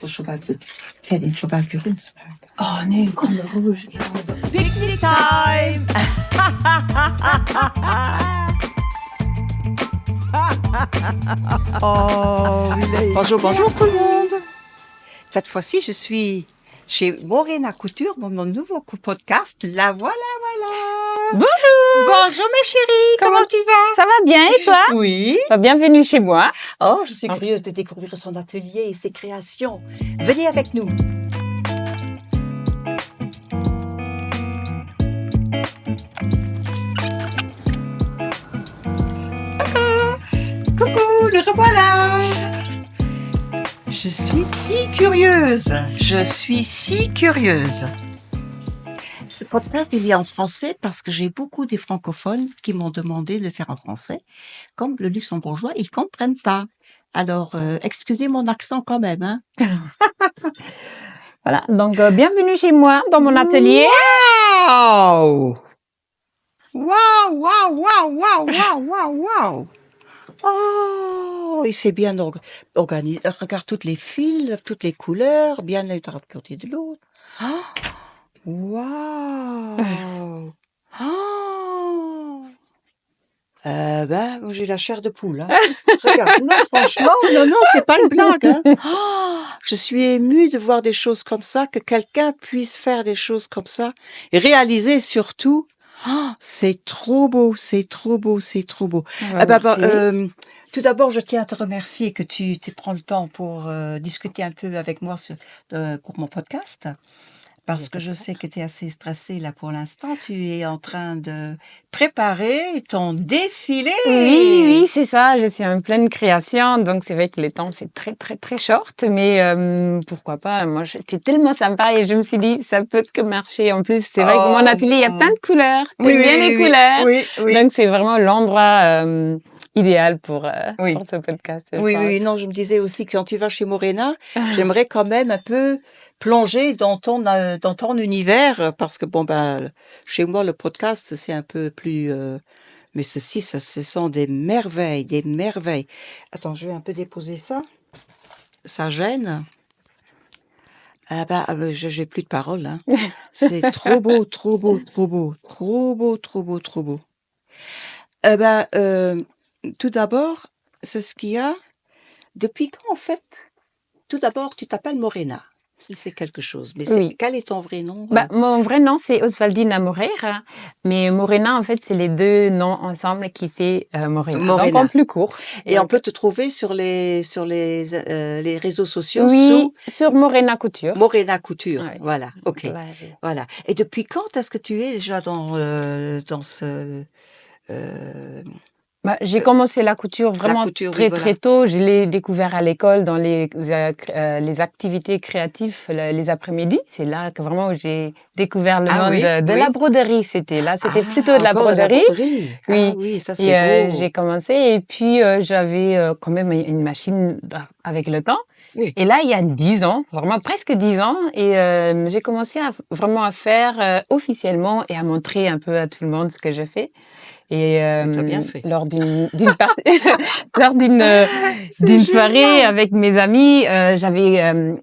Den Cheval für uns. Oh nee, komm, rouge. Picnic time! Oh, Bonjour tout le monde. Cette fois-ci, je suis chez Morena Couture pour mon nouveau podcast. La voilà. Bonjour. Bonjour mes chéris, comment tu vas? Ça va bien et toi? Oui. Bienvenue chez moi. Oh, je suis curieuse de découvrir son atelier et ses créations. Venez avec nous. Coucou, le revoilà. Je suis si curieuse. Ce podcast, il est en français parce que j'ai beaucoup des francophones qui m'ont demandé de le faire en français. Comme le luxembourgeois, ils comprennent pas. Alors, excusez mon accent quand même, hein. Voilà, donc bienvenue chez moi dans mon atelier. Wow! Oh, et c'est bien organisé. Regarde toutes les fils, toutes les couleurs, bien l'un d'un côté de l'autre. Wow! Oh! Moi, j'ai la chair de poule, hein. Regarde, non, franchement, non, c'est pas une blague, hein. Je suis émue de voir des choses comme ça, que quelqu'un puisse faire des choses comme ça, et réaliser surtout. C'est trop beau. Tout d'abord, je tiens à te remercier que tu prends le temps pour discuter un peu avec moi pour mon podcast. Parce que je sais que tu es assez stressée là pour l'instant. Tu es en train de préparer ton défilé. Oui, c'est ça. Je suis en pleine création, donc c'est vrai que le temps c'est très short, mais pourquoi pas. Moi, j'étais tellement sympa et je me suis dit ça peut que marcher. En plus, c'est vrai que mon atelier il y a plein de couleurs. T'aimes bien les couleurs. Oui. Donc c'est vraiment l'endroit idéal pour ce podcast. Oui, non, je me disais aussi que quand tu vas chez Morena, j'aimerais quand même un peu plonger dans ton univers, parce que chez moi, le podcast, c'est un peu plus... mais ce sont des merveilles. Attends, je vais un peu déposer ça. Ça gêne. J'ai plus de paroles, hein. C'est trop beau. Tout d'abord, c'est ce qu'il y a. Depuis quand, en fait, tout d'abord, tu t'appelles Morena, si c'est quelque chose. Mais Oui. Quel est ton vrai nom? Mon vrai nom, c'est Oswaldina Moreira, mais Morena, en fait, c'est les deux noms ensemble qui fait Morena. Donc, en plus court. Et on peut te trouver sur les réseaux sociaux sur Morena Couture. Morena Couture, Ouais. voilà, ok. Voilà. Et depuis quand est-ce que tu es déjà dans ce... J'ai commencé la couture vraiment très tôt. Je l'ai découvert à l'école dans les activités créatives les après-midi. C'est là que vraiment j'ai découvert le monde de la broderie. C'était plutôt de la broderie. Oui, ça c'est beau. J'ai commencé et puis j'avais quand même une machine avec le temps. Oui. Et là, il y a 10 ans, vraiment presque 10 ans, et j'ai commencé à faire officiellement et à montrer un peu à tout le monde ce que je fais. Et t'as bien fait. lors d'une soirée avec mes amis, j'avais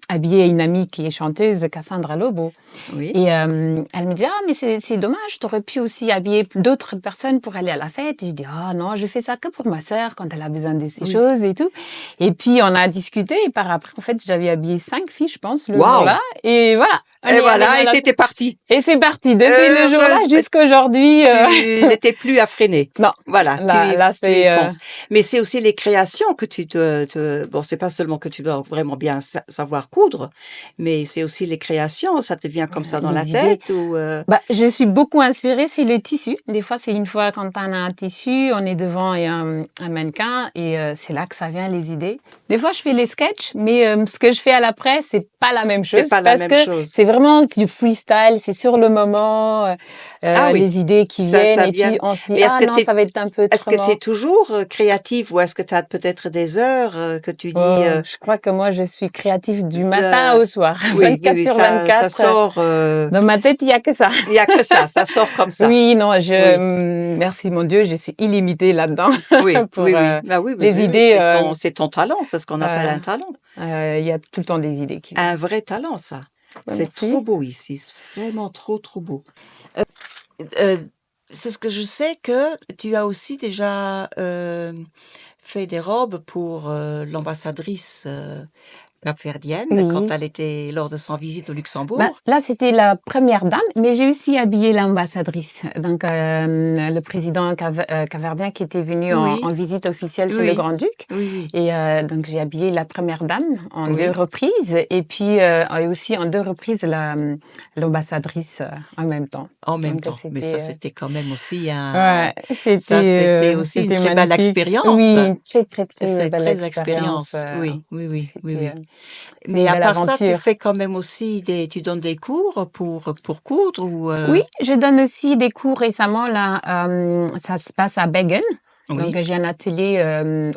habillé une amie qui est chanteuse, Cassandra Lobo. Oui. Et elle me dit mais c'est dommage, t'aurais pu aussi habiller d'autres personnes pour aller à la fête. Et je dis non, je fais ça que pour ma sœur quand elle a besoin de ces choses et tout. Et puis on a discuté et par après en fait j'avais habillé 5 filles je pense le jour-là et voilà. Et t'étais partie. Et c'est parti depuis le jour-là jusqu'à aujourd'hui. Tu n'étais plus à freiner. Non. Voilà. Là c'est. Mais c'est aussi les créations que tu bon, c'est pas seulement que tu dois vraiment bien savoir coudre, mais c'est aussi les créations. Ça te vient comme ça dans la tête ou. Je suis beaucoup inspirée, c'est les tissus. Des fois, c'est une fois quand on a un tissu, on est devant un mannequin et c'est là que ça vient les idées. Des fois, je fais les sketchs, mais ce que je fais à l'après, c'est pas la même chose. C'est pas la même chose. C'est vraiment du freestyle, c'est sur le moment, Ah oui, les idées qui ça viennent et vient. puis on se dit: Mais est-ce «Ah que non, tu ça va être un peu est-ce que tu es autrement». toujours créative ou est-ce que tu as peut-être des heures que tu dis Oh, je crois que moi, je suis créative du matin de... au soir, Oui, oui, 24 oui, sur ça 24. sort. Dans ma tête, il y a que ça. Il y a que ça sort comme ça. Oui, non, Oui, merci mon Dieu, je suis illimitée là-dedans oui, pour oui, oui. Bah oui, oui, les oui, oui, idées. c'est ton talent, c'est ce qu'on appelle Voilà. un talent. Il y a tout le temps des idées qui Un viennent. vrai talent, ça. Ouais, C'est trop merci. beau ici, c'est vraiment trop, trop beau. Euh, c'est ce que je sais que tu as aussi déjà fait des robes pour l'ambassadrice capverdienne quand Oui. elle était lors de son visite au Bah, Luxembourg. là, c'était la première dame, mais j'ai aussi habillé l'ambassadrice. Donc, le président caverdien qui était venu en Oui, visite officielle chez le oui, Grand-Duc. oui, oui, Et donc, j'ai habillé la première dame en 2 oui, reprises et puis et aussi en 2 reprises l'ambassadrice en même temps. en même Donc, temps. Mais ça, c'était quand même aussi ouais, ça, c'était aussi une c'était très belle magnifique. expérience. Oui, une très, très, très C'est belle très expérience. expérience. Oui, oui, oui, oui, C'était, oui. c'est Mais une à belle part ça, tu aventure. fais quand même aussi tu donnes des cours pour coudre ou Oui, je donne aussi des cours récemment là, ça se passe à Bergen. Donc oui. j'ai un atelier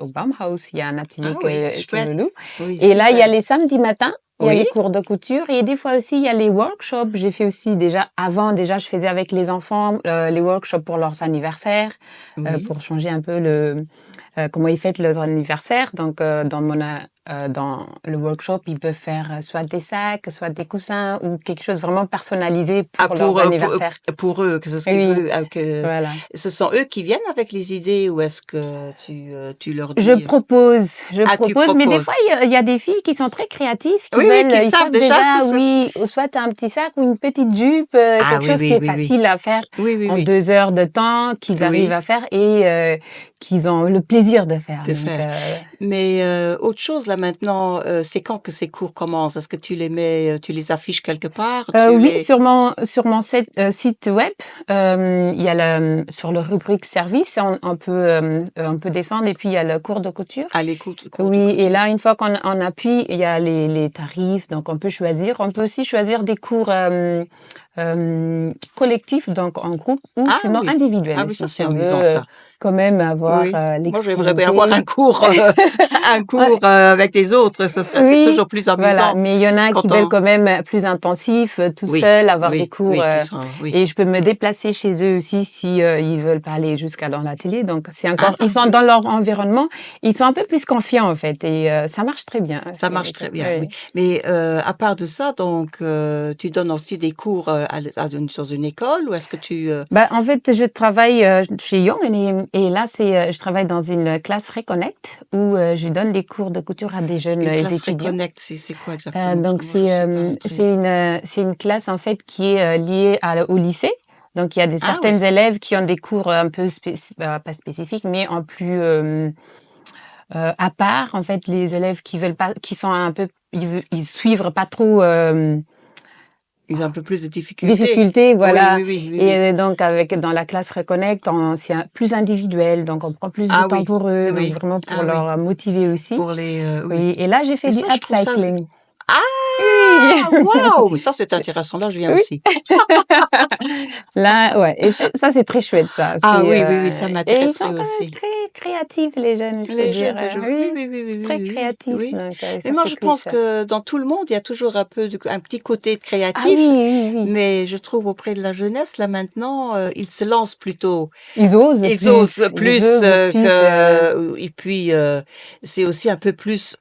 au Baumhaus, il y a un atelier Ah oui, que je chouette. loue. Oui, Et là, il y a super. les samedis matins, il y a Oui, les cours de couture et des fois aussi il y a les workshops. J'ai fait aussi déjà avant, déjà je faisais avec les enfants les workshops pour leurs anniversaires, oui. pour changer un peu comment ils fêtent leurs anniversaires. Donc dans le workshop, ils peuvent faire soit des sacs, soit des coussins ou quelque chose vraiment personnalisé Ah, pour leurs anniversaires. pour eux, que c'est ce qu'ils Oui, veulent, voilà. ce sont eux qui viennent avec les idées ou est-ce que tu leur Je dis, propose, je ah, tu propose, mais des fois, proposes? il y a des filles qui sont très créatives, qui Oui, oui, veulent, qui ils savent savent déjà, déjà, oui, ou soit un petit sac ou une petite jupe, ah quelque oui, chose qui oui, est oui, oui. facile à faire Oui, oui, en oui. 2 heures de temps, qu'ils arrivent Oui, à faire et qu'ils ont le plaisir de faire. de Donc, faire. Mais autre chose là maintenant, c'est quand que ces cours commencent? Est-ce que tu les mets, tu les affiches quelque part? Tu oui, les sur mon site web, il y a sur le rubrique service, on peut descendre et puis il y a le cours de couture. à l'écoute, cours de Oui, et couture? là, une fois qu'on appuie, il y a les tarifs, donc on peut choisir. On peut aussi choisir des cours collectifs, donc en groupe, ou Ah sinon oui. Ah individuels, oui, ça si c'est on veut amusant ça. quand même avoir Oui. Moi, j'aimerais bien avoir l'exclusivité. un Ouais, cours avec les autres. C'est oui, toujours plus voilà. amusant Mais il y en a qui quand veulent on. quand même plus intensif, tout Oui, seul, avoir des oui, cours. oui, qui sont. Oui. Et je peux me déplacer chez eux aussi si ils veulent pas aller jusqu'à dans l'atelier. Donc c'est encore, ils Ah sont oui, dans leur environnement, ils sont un peu plus confiants en fait, et ça marche très bien. ça marche très bien. Oui. Oui. Mais à part de ça, donc, tu donnes aussi des cours dans une école ou est-ce que tu Bah, en fait, je travaille chez Young et là, je travaille dans une classe Reconnect où je donne des cours de couture à des jeunes une classe étudiants. Reconnect, c'est quoi exactement? Parce Donc que moi, je sais pas très. c'est une classe en fait qui est liée au lycée. Donc il y a Ah oui, certaines élèves qui ont des cours un peu pas spécifiques, mais en plus à part. En fait, les élèves qui veulent pas, qui sont un peu, ils suivent pas trop. ils ont un peu plus de difficultés. Difficulté, Oui, voilà. oui, oui, oui, oui. Et donc dans la classe Reconnect, c'est plus individuel, donc on prend plus de Ah temps oui, pour eux, donc oui, vraiment pour ah oui. leur motiver aussi. Pour les, oui. Oui. Et là, j'ai fait Mais du ça, je trouve ça. upcycling. Ah, Oui. waouh! Mais ça, c'est intéressant. Là, je viens Oui. aussi. Là, ouais. Et ça, c'est très chouette, ça. Ah oui, oui, oui, ça Et ils sont m'intéresserait quand même aussi. très créatifs, les jeunes, il faut Les dire. jeunes, toujours. Oui, Oui, oui, oui, oui, très oui, oui, créatifs. oui. Donc, Mais ça, moi, c'est je cool, pense ça. que dans tout le monde, il y a toujours un petit côté Ah oui, créatif. oui, oui. Mais je trouve auprès de la jeunesse, là maintenant, ils se lancent plutôt. Ils osent Ils osent plus. Ils plus osent plus. et puis c'est aussi un peu plus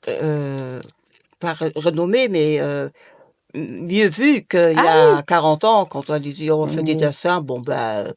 pas renommé, mais mieux vu qu'il y Ah a 40 ans quand on lui dit on fait des oui. dessins. Bon ben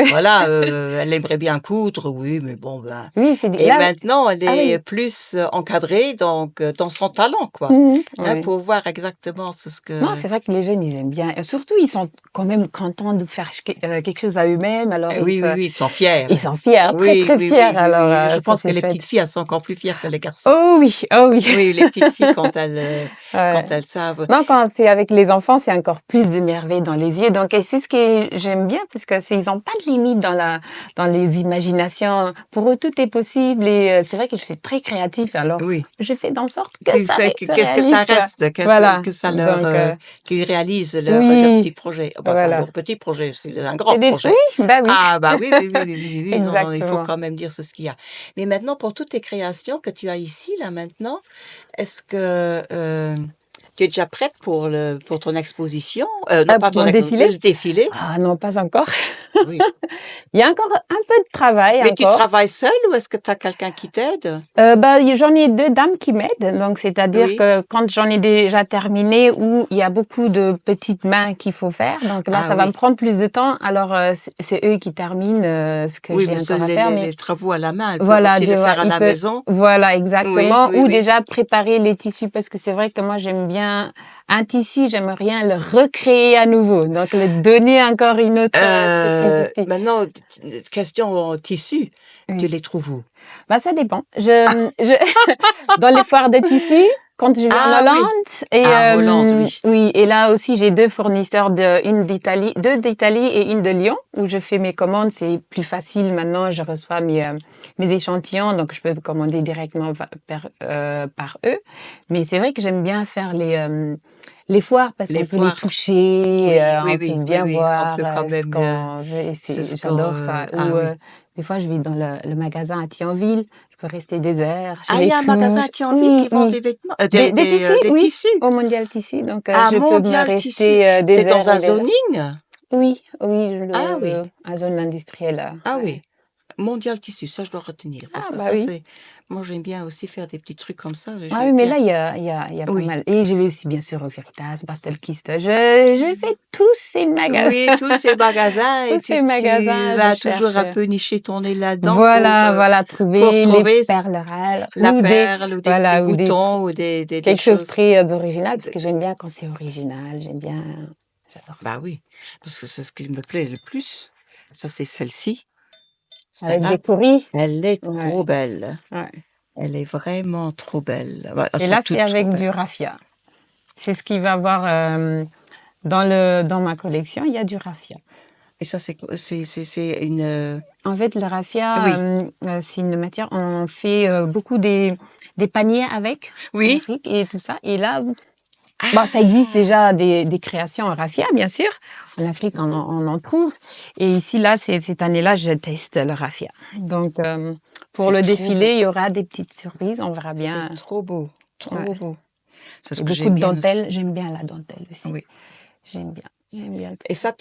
voilà, elle aimerait bien coudre, oui, mais bon ben. Oui, Et là. maintenant, elle Ah est oui. plus encadrée donc dans son talent quoi, Mhm, hein, ouais. pour voir exactement ce Non, que. c'est vrai que les jeunes, ils aiment bien. Et surtout, ils sont quand même contents de faire quelque chose à eux-mêmes. Alors, Oui, oui, oui, ils sont fiers. ils sont fiers, très, Oui, très oui, fiers. oui, oui, Alors, oui. Je ça, pense que c'est les chouette. petites filles, elles sont encore plus fières que les garçons. Oh oui, oh oui. Oui, les petites filles Ouais. quand elles savent. Non, quand c'est avec les enfants, c'est encore plus de merveilles dans les yeux. Donc, et c'est ce que j'aime bien, parce que ils ont pas de limite dans les imaginations. Pour eux, tout est possible et c'est vrai que je suis très créative. Alors, Oui. je fais en sorte que Tu ça fais se qu'est-ce que ça réalise, quoi. reste, Voilà. que ça leur, Donc, qu'ils réalisent leur oui, petit projet. Bah, pas voilà. leur petit projet, c'est un grand C'est des... projet. Oui, bah oui. Ah, bah oui, oui, oui, oui, oui, oui. Non, non, il faut Exactement. quand même dire ce qu'il y a. Mais maintenant, pour toutes tes créations que tu as ici, là, maintenant, est-ce que tu es déjà prête pour ton exposition? Non, pas Pour ton mon exposition, défilé? le défilé? Ah non, pas encore. Oui. Il y a encore un peu de travail Mais tu encore. travailles seule ou est-ce que tu as quelqu'un qui t'aide? J'en ai 2 dames qui m'aident, donc c'est-à-dire Oui. que quand j'en ai déjà terminé où il y a beaucoup de petites mains qu'il faut faire, donc là, Ah ça va me oui. prendre plus de temps. Alors, c'est eux qui terminent ce que Oui, j'ai parce que encore à faire, mais les travaux à la main, elles peuvent voilà, aussi le faire à ils la peuvent, maison. voilà, Oui, exactement, oui, ou oui. déjà préparer les tissus parce que c'est vrai que moi j'aime bien un tissu, j'aimerais bien le recréer à nouveau, donc le donner encore une autre spécificité. Maintenant, question tissu, tu Oui. les trouves où? Bah, ça dépend. Dans les foires de tissus, quand je vais en Ah oui. Hollande, et Ah, Hollande, oui. oui, et là aussi j'ai 2 fournisseurs une d'Italie, 2 d'Italie et une de Lyon, où je fais mes commandes. C'est plus facile maintenant. Je reçois mes échantillons, donc je peux commander directement par eux. Mais c'est vrai que j'aime bien faire les foires parce Les qu'on peut les foires. toucher, Oui, oui, on peut oui, oui, bien oui. On voir peut quand ce même, qu'on veut. Et c'est ce j'adore ça. qu'on, ah Ou oui. des fois je vais dans le magasin à Thionville. Je peux rester des heures, je Ah, il les y a un magasin à touche. Thionville Oui, qui vend oui. des vêtements, Des tissus, des oui, tissus. au Mondial Tissu. Donc, Ah, je peux me Mondial Tissu. rester C'est des dans heures un et des heures. zoning? Oui, oui, Ah oui. un zone industrielle. Ah Ouais. oui. Mondial Tissu, ça je dois retenir. Parce Ah, que bah ça, oui. c'est, moi j'aime bien aussi faire des petits trucs comme ça. Ah oui, J'aime mais bien. là, il y a pas Oui. mal. Et je vais aussi, bien sûr, au Veritas, Bastelkiste. Je fais tous ces magasins. Oui, tous ces magasins et Tous ces tu magasins, je vas toujours cherche. un peu nicher ton nez là-dedans Voilà, pour trouver les trouver perles rares la ou perle ou des ou boutons ou des quelque chose de choses. très original, parce de- que j'aime bien quand c'est original, j'adore ça. Bah oui, parce que c'est ce qui me plaît le plus. Ça, c'est celle-ci. Avec des Celle-là, courriers. elle est Ouais, trop belle. ouais. Elle est vraiment trop belle. Ouais, elles Et sont là, c'est toutes trop avec belles. du raffia. C'est ce qu'il va y avoir dans ma collection. Il y a du raffia. Et ça, c'est une... En fait, le raffia, Oui. c'est une matière. On fait beaucoup des paniers avec en Oui. Afrique et tout ça. Et là, bon, ça existe déjà des créations en raffia, bien sûr. En Afrique, on en trouve. Et ici, là, cette année-là, je teste le raffia. Donc, pour C'est le trop défilé, beau. il y aura des petites surprises. On verra bien. C'est trop beau. Trop Ouais. beau. C'est ce Et que beaucoup j'aime de bien aussi. dentelle. J'aime bien la dentelle aussi. Oui. J'aime bien. J'aime bien. Et ça,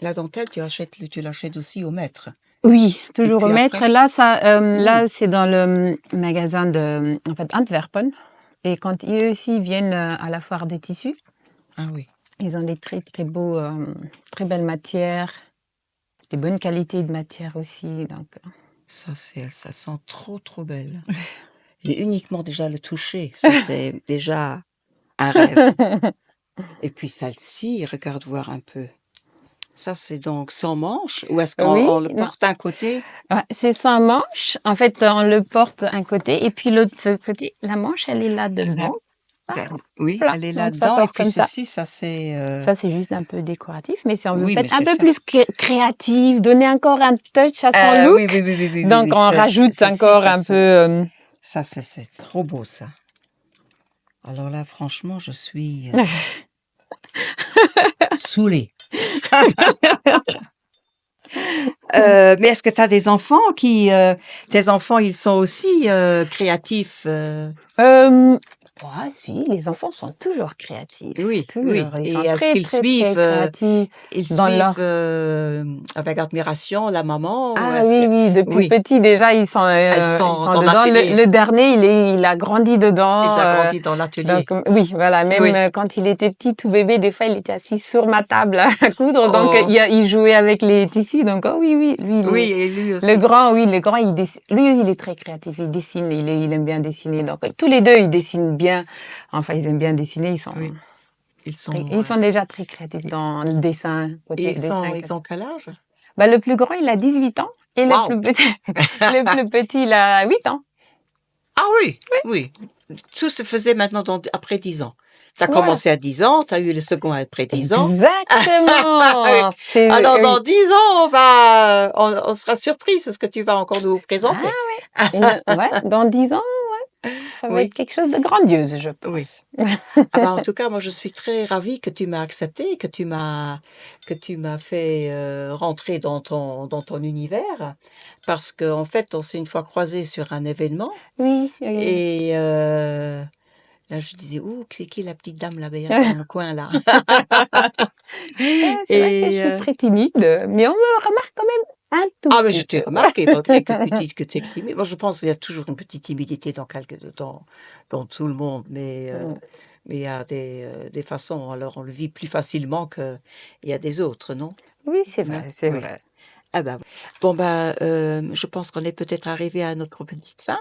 la dentelle, tu l'achètes aussi au mètre. Oui, toujours au puis maître. après? Là, Ouh. c'est dans le magasin en fait, Antwerpen. Et quand eux aussi viennent à la foire des tissus, Ah oui. ils ont des très, très beaux, très belles matières, des bonnes qualités de matière aussi. Donc, Ça sent trop, trop belle. Et uniquement déjà le toucher, ça c'est déjà un rêve. Et puis celle-ci, regarde voir un peu. Ça, c'est donc sans manche ou est-ce qu'on oui, on le non. porte d'un côté? Ouais, c'est sans manche. En fait, on le porte un côté et puis l'autre côté, la manche, elle est là devant. Oui, Voilà. elle est Donc, ça là-dedans. Et sort puis comme ça. ceci, ça c'est... Ça, c'est juste un peu décoratif. Mais si on veut Oui, mais peut-être un c'est peu ça. plus créatif, donner encore un touch à son look. Oui, oui, oui, oui, oui, Donc, oui, on rajoute celle-ci, encore ça, un peu... ça, c'est trop beau, ça. Alors là, franchement, je suis saoulée. Mais est-ce que tu as des enfants tes enfants, ils sont aussi créatifs si, les enfants sont toujours créatifs. Oui, Toujours. oui. Ils Et sont est-ce très, qu'ils très, très suivent, créatifs ils dans leur... suivent avec admiration la maman ou Ah est-ce que... oui, depuis Oui, petit déjà, ils elles ils sont sont dans dedans. l'atelier. Le dernier, il a grandi dedans. Ils ont grandi dans l'atelier. Donc oui, voilà. Même Oui. quand il était petit, tout bébé, des fois, il était assis sur ma table à coudre. Donc Oh. il jouait avec les tissus. Donc oh oui, oui, lui, Oui, et lui aussi. le grand, il dessine. Lui, il est très créatif. Il dessine. Il aime bien dessiner. Donc tous les deux, ils dessinent bien. Enfin, ils aiment bien dessiner. Oui. Ils Ils sont déjà très créatifs dans le dessin, côté dessin. ils ont quel âge? Bah, le plus grand, il a 18 ans et Wow. le plus petit, il a 8 ans. Ah oui, oui. tout se faisait maintenant après 10 ans. Tu as Voilà. commencé à 10 ans, tu as eu le second après 10 ans. Exactement. C'est Alors, oui. dans 10 ans, on sera surpris de ce que tu vas encore nous présenter. Ouais, dans 10 ans, ça va Oui. être quelque chose de grandiose, je Oui. pense. En tout cas, moi, je suis très ravie que tu m'as accepté, que tu m'as fait rentrer dans ton univers, parce qu'en fait, on s'est une fois croisés sur un événement, Oui. et là, je disais, ouh, c'est qui la petite dame là-bas dans le coin là? Ouais, c'est vrai que je Et suis très timide, mais on me remarque quand même un tout mais petit je t'ai peu. remarqué, malgré que tu dises que tu es timide. Moi, je pense qu'il y a toujours une petite timidité dans tout le monde, mais il y a des façons. Alors, on le vit plus facilement qu'il y a des autres, non? Oui, c'est Non? vrai, c'est Oui. vrai. Ah bah, bon, je pense qu'on est peut-être arrivé à notre petite fin,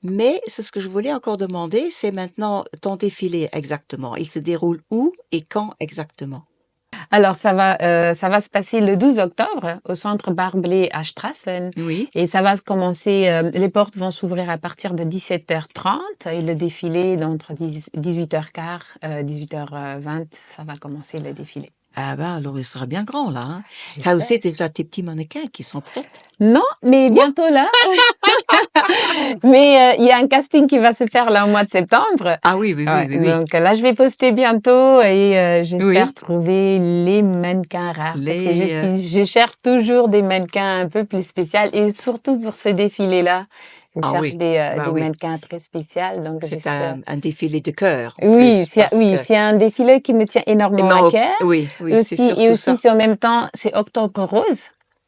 mais c'est ce que je voulais encore demander, c'est maintenant ton défilé exactement. Il se déroule où et quand exactement? Alors ça va se passer le 12 octobre au centre Barblé à Strassen Oui. et ça va se commencer, les portes vont s'ouvrir à partir de 17h30 et le défilé d'entre 18h15, 18h20, ça va commencer le défilé. Ah bah, alors il sera bien grand là, hein. Tu as J'espère. aussi déjà tes petits mannequins qui sont prêts? Non, mais bientôt là. Mais il y a un casting qui va se faire là au mois de septembre. Ah oui, oui, oui, Ouais, oui, oui. donc là, je vais poster bientôt et j'espère Oui. trouver les mannequins rares parce que Les, je cherche toujours des mannequins un peu plus spéciaux et surtout pour ce défilé-là, je Ah cherche oui, des oui. mannequins très spéciaux. Donc C'est j'espère. un défilé de cœur en Oui, plus parce que c'est un défilé qui me tient énormément à cœur. oui, oui, c'est Aussi, et surtout aussi, ça. c'est en même temps, c'est Octobre Rose.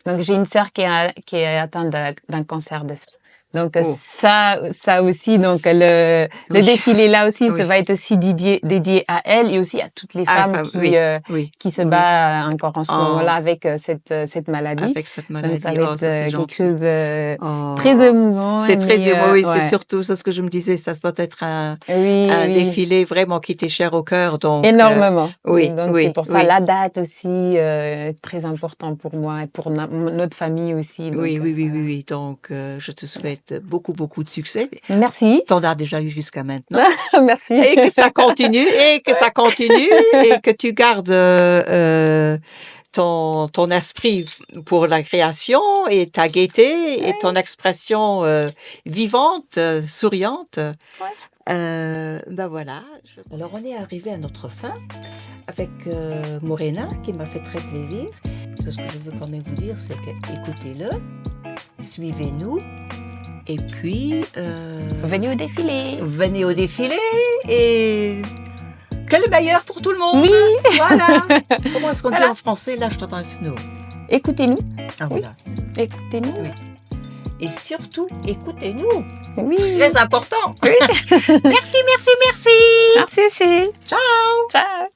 Donc, j'ai une sœur qui est atteinte d'un cancer de sein. Donc, Oh. ça aussi, donc, le Oui. défilé là aussi, Oui. ça va être aussi dédié à elle et aussi à toutes les Ah, femmes oui, qui se oui. battent encore en ce Oh. moment-là avec cette maladie. Avec cette Donc, maladie. ça va Oh, être ça c'est quelque gentil. chose Oh. très émouvant. C'est très mais, émouvant, oui, c'est ouais. surtout ça ce que je me disais, ça doit être un Oui. défilé vraiment qui t'est cher au cœur, donc Énormément. oui, Donc, c'est oui, pour ça, oui. la date aussi, très important pour moi et pour notre famille aussi. Donc, Oui, oui, oui, voilà. oui. Donc, je te souhaite beaucoup, beaucoup de succès. Merci. T'en as déjà eu jusqu'à maintenant. Merci. Et que ça continue, et que tu gardes ton esprit pour la création et ta gaieté et ton expression vivante, souriante. Voilà. Alors, on est arrivé à notre fin avec Morena qui m'a fait très plaisir. Ce que je veux quand même vous dire, c'est que écoutez-le, suivez-nous et puis Venez au défilé. venez au défilé et que le meilleur pour tout le monde. Oui. Voilà. Comment est-ce qu'on dit Voilà. en français? Là, je t'entends le snow. Écoutez-nous. Ah Oui. voilà. Écoutez-nous. Oui. Et surtout, écoutez-nous. Oui. Très important. Oui. Merci, merci, merci. Merci aussi. Ciao. Ciao.